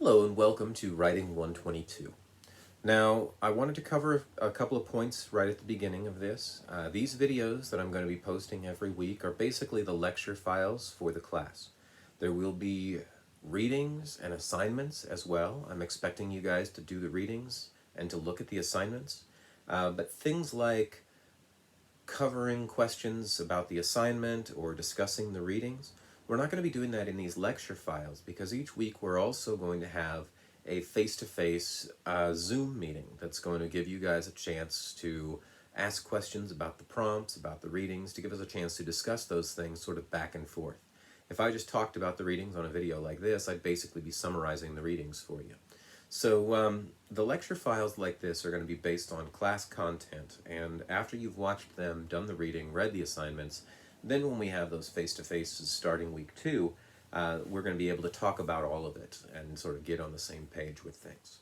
Hello and welcome to Writing 122. Now, I wanted to cover a couple of points right at the beginning of this. These videos that I'm going to be posting every week are basically the lecture files for the class. There will be readings and assignments as well. I'm expecting you guys to do the readings and to look at the assignments. But things like covering questions about the assignment or discussing the readings, we're not going to be doing that in these lecture files because each week we're also going to have a face-to-face Zoom meeting that's going to give you guys a chance to ask questions about the prompts, about the readings, to give us a chance to discuss those things sort of back and forth. If I just talked about the readings on a video like this, I'd basically be summarizing the readings for you. So the lecture files like this are going to be based on class content, and after you've watched them, done the reading, read the assignments, then when we have those face-to-faces starting week 2, we're going to be able to talk about all of it and sort of get on the same page with things.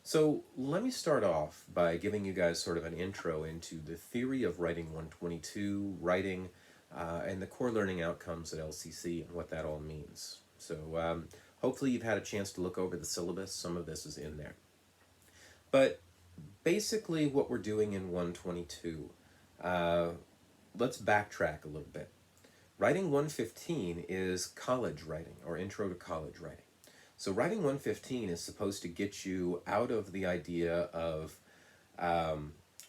So let me start off by giving you guys sort of an intro into the theory of Writing 122, writing, and the core learning outcomes at LCC and what that all means. So hopefully you've had a chance to look over the syllabus. Some of this is in there. But basically what we're doing in 122, let's backtrack a little bit. Writing 115 is college writing, or intro to college writing. So writing 115 is supposed to get you out of the idea of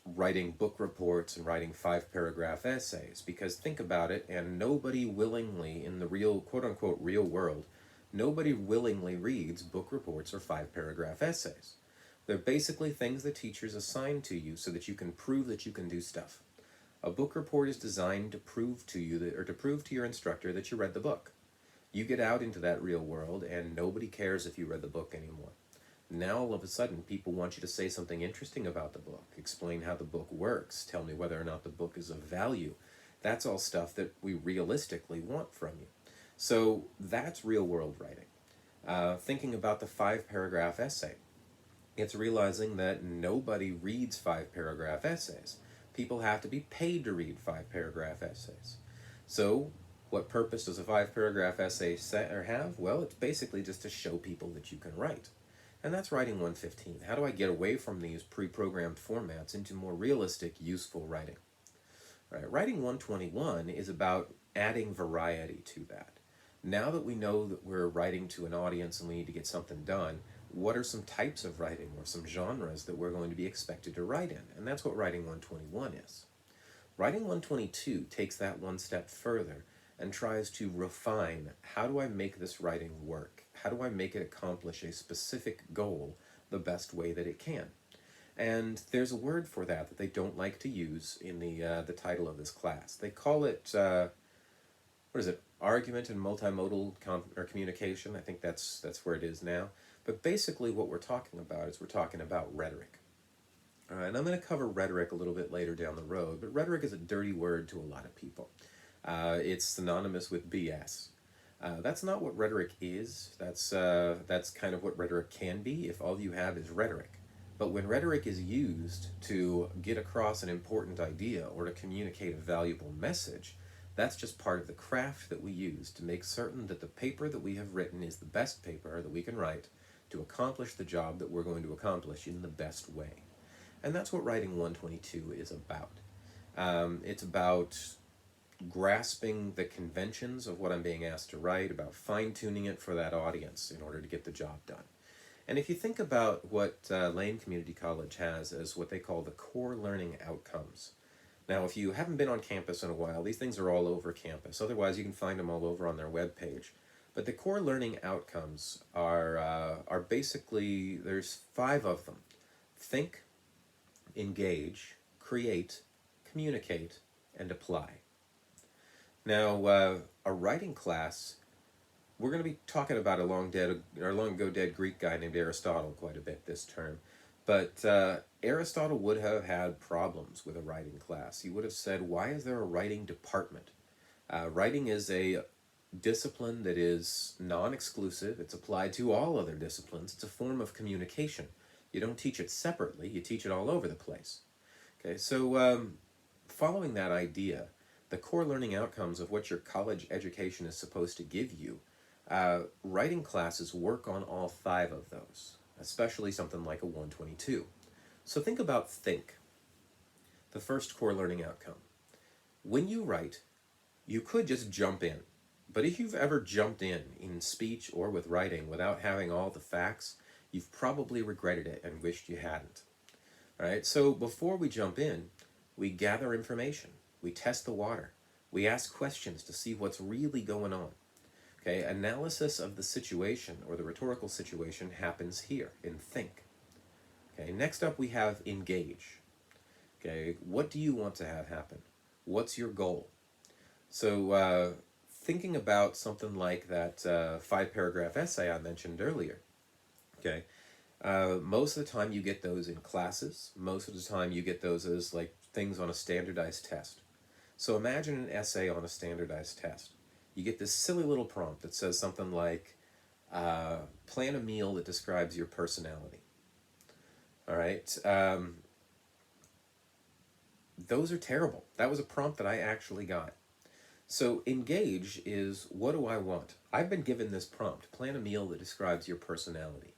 writing book reports and writing 5-paragraph essays, because think about it, and nobody willingly in the real, quote-unquote, real world, nobody willingly reads book reports or 5-paragraph essays. They're basically things that teachers assign to you so that you can prove that you can do stuff. A book report is designed to prove to you that, or to prove to your instructor that you read the book. You get out into that real world and nobody cares if you read the book anymore. Now all of a sudden people want you to say something interesting about the book, explain how the book works, tell me whether or not the book is of value. That's all stuff that we realistically want from you. So that's real world writing. Thinking about the 5-paragraph essay, it's realizing that nobody reads 5-paragraph essays. People have to be paid to read 5-paragraph essays. So what purpose does a 5-paragraph essay have? Well, it's basically just to show people that you can write. And that's writing 115. How do I get away from these pre-programmed formats into more realistic, useful writing? Right. Writing 121 is about adding variety to that. Now that we know that we're writing to an audience and we need to get something done, what are some types of writing or some genres that we're going to be expected to write in? And that's what Writing 121 is. Writing 122 takes that one step further and tries to refine, how do I make this writing work? How do I make it accomplish a specific goal the best way that it can? And there's a word for that that they don't like to use in the title of this class. They call it, what is it, argument and multimodal communication. I think that's where it is now. But basically what we're talking about is we're talking about rhetoric. And I'm going to cover rhetoric a little bit later down the road, but rhetoric is a dirty word to a lot of people. It's synonymous with BS. That's not what rhetoric is. That's kind of what rhetoric can be if all you have is rhetoric. But when rhetoric is used to get across an important idea or to communicate a valuable message, that's just part of the craft that we use to make certain that the paper that we have written is the best paper that we can write to accomplish the job that we're going to accomplish in the best way. And that's what Writing 122 is about. It's about grasping the conventions of what I'm being asked to write, about fine-tuning it for that audience in order to get the job done. And if you think about what Lane Community College has as what they call the core learning outcomes. Now, if you haven't been on campus in a while, these things are all over campus. Otherwise, you can find them all over on their webpage. But the core learning outcomes are basically, there's 5 of them. Think, engage, create, communicate, and apply. Now, a writing class, we're going to be talking about a long ago dead Greek guy named Aristotle quite a bit this term. But Aristotle would have had problems with a writing class. He would have said, why is there a writing department? Writing is a discipline that is non-exclusive. It's applied to all other disciplines. It's a form of communication. You don't teach it separately. You teach it all over the place. Okay, so following that idea, the core learning outcomes of what your college education is supposed to give you Writing classes work on all 5 of those, especially something like a 122. So think about think, the first core learning outcome. When you write, you could just jump in. But if you've ever jumped in speech or with writing without having all the facts, you've probably regretted it and wished you hadn't. All right, so before we jump in, we gather information, we test the water, we ask questions to see what's really going on. Okay, analysis of the situation or the rhetorical situation happens here in think. Okay, next up we have engage. Okay, what do you want to have happen? What's your goal? So thinking about something like that 5-paragraph essay I mentioned earlier. Okay, most of the time you get those in classes. Most of the time you get those as like things on a standardized test. So imagine an essay on a standardized test. You get this silly little prompt that says something like, plan a meal that describes your personality. All right. Those are terrible. That was a prompt that I actually got. So engage is, what do I want? I've been given this prompt, plan a meal that describes your personality.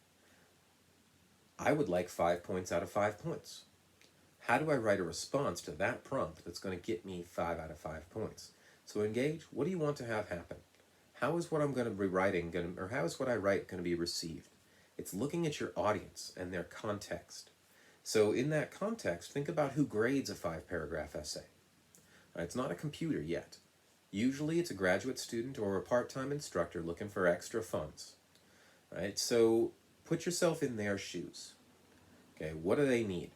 I would like 5 points out of 5 points. How do I write a response to that prompt that's going to get me 5 out of 5 points? So engage, what do you want to have happen? How is what I'm going to be writing, or how is what I write going to be received? It's looking at your audience and their context. So in that context, think about who grades a 5-paragraph essay. It's not a computer yet. Usually it's a graduate student or a part-time instructor looking for extra funds. Right? So put yourself in their shoes. Okay, what do they need?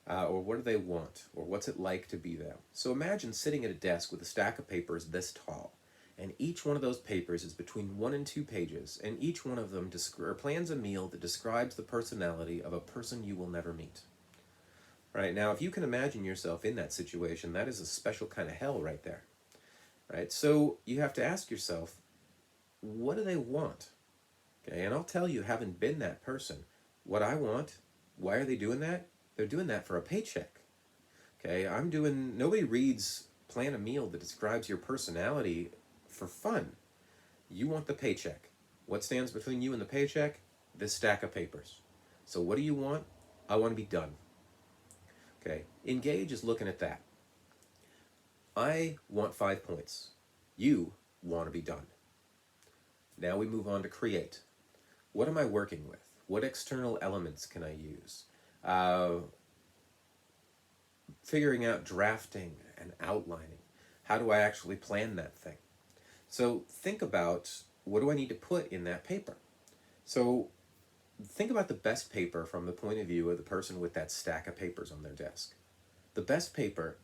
Or what do they want? Or what's it like to be them? So imagine sitting at a desk with a stack of papers this tall, and each one of those papers is between 1 and 2 pages, and each one of them plans a meal that describes the personality of a person you will never meet. Right, now if you can imagine yourself in that situation, that is a special kind of hell right there. Right, so you have to ask yourself, what do they want? Okay, and I'll tell you, having been that person, what I want, why are they doing that? They're doing that for a paycheck. Okay, nobody reads plan a meal that describes your personality for fun. You want the paycheck. What stands between you and the paycheck? This stack of papers. So what do you want? I want to be done. Okay, engage is looking at that. I want 5 points. You want to be done. Now we move on to create. What am I working with? What external elements can I use? Figuring out drafting and outlining. How do I actually plan that thing? So think about, what do I need to put in that paper? So think about the best paper from the point of view of the person with that stack of papers on their desk. The best paper,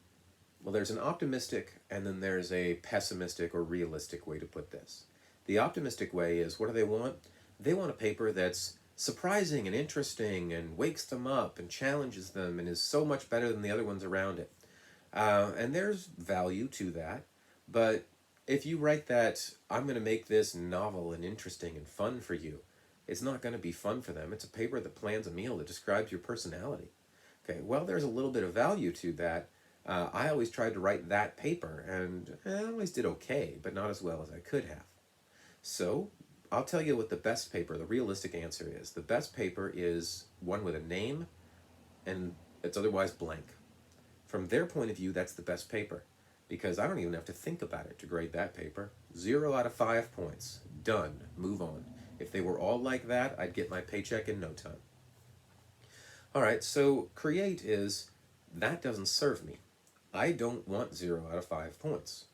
well, there's an optimistic and then there's a pessimistic or realistic way to put this. The optimistic way is, what do they want? They want a paper that's surprising and interesting and wakes them up and challenges them and is so much better than the other ones around it. And there's value to that, but if you write that, I'm going to make this novel and interesting and fun for you, it's not going to be fun for them. It's a paper that plans a meal that describes your personality. Okay, well, there's a little bit of value to that. I always tried to write that paper, and I always did okay, but not as well as I could have. So I'll tell you what the best paper, the realistic answer is. The best paper is one with a name, and it's otherwise blank. From their point of view, that's the best paper, because I don't even have to think about it to grade that paper. 0 out of 5 points. Done. Move on. If they were all like that, I'd get my paycheck in no time. All right, so create is, that doesn't serve me. I don't want 0 out of 5 points.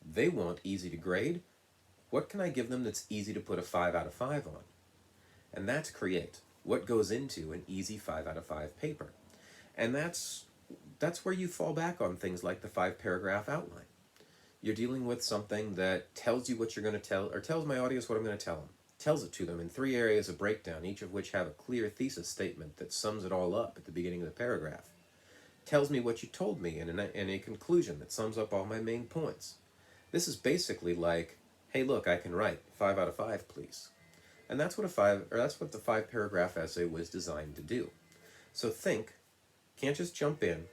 They want easy to grade. What can I give them that's easy to put a 5 out of 5 on? And that's create. What goes into an easy 5 out of 5 paper? And that's where you fall back on things like the 5-paragraph outline. You're dealing with something that tells you what you're going to tell, or tells my audience what I'm going to tell them. Tells it to them in 3 areas of breakdown, each of which have a clear thesis statement that sums it all up at the beginning of the paragraph. Tells me what you told me in a conclusion that sums up all my main points. This is basically like, hey, look, I can write 5 out of 5, please. And that's what the 5-paragraph essay was designed to do. So think, can't just jump in,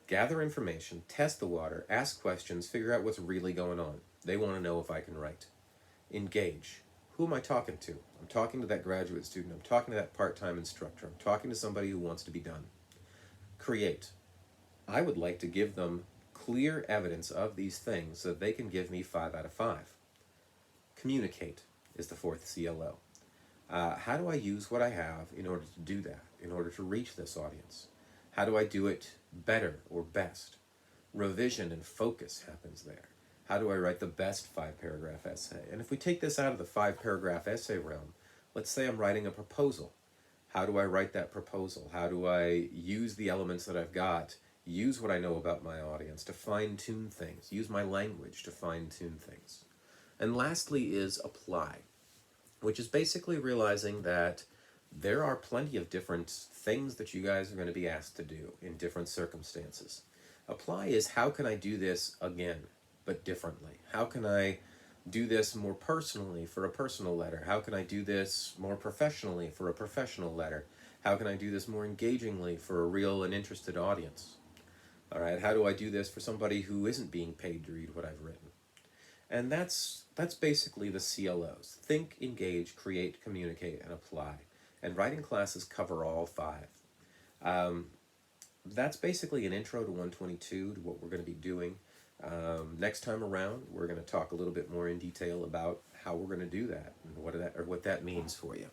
gather information, test the water, ask questions, figure out what's really going on. They want to know if I can write. Engage. Who am I talking to? I'm talking to that graduate student. I'm talking to that part-time instructor. I'm talking to somebody who wants to be done. Create. I would like to give them clear evidence of these things so that they can give me 5 out of 5. Communicate is the fourth CLO. How do I use what I have in order to do that, in order to reach this audience? How do I do it better or best? Revision and focus happens there. How do I write the best 5-paragraph essay? And if we take this out of the 5-paragraph essay realm, let's say I'm writing a proposal. How do I write that proposal? How do I use the elements that I've got, use what I know about my audience to fine-tune things, use my language to fine-tune things? And lastly is apply, which is basically realizing that there are plenty of different things that you guys are going to be asked to do in different circumstances. Apply is, how can I do this again, but differently? How can I do this more personally for a personal letter? How can I do this more professionally for a professional letter? How can I do this more engagingly for a real and interested audience? All right, how do I do this for somebody who isn't being paid to read what I've written? And that's basically the CLOs. Think, engage, create, communicate, and apply. And writing classes cover all 5. That's basically an intro to 122, to what we're going to be doing. Next time around, we're going to talk a little bit more in detail about how we're going to do that and what that means for you.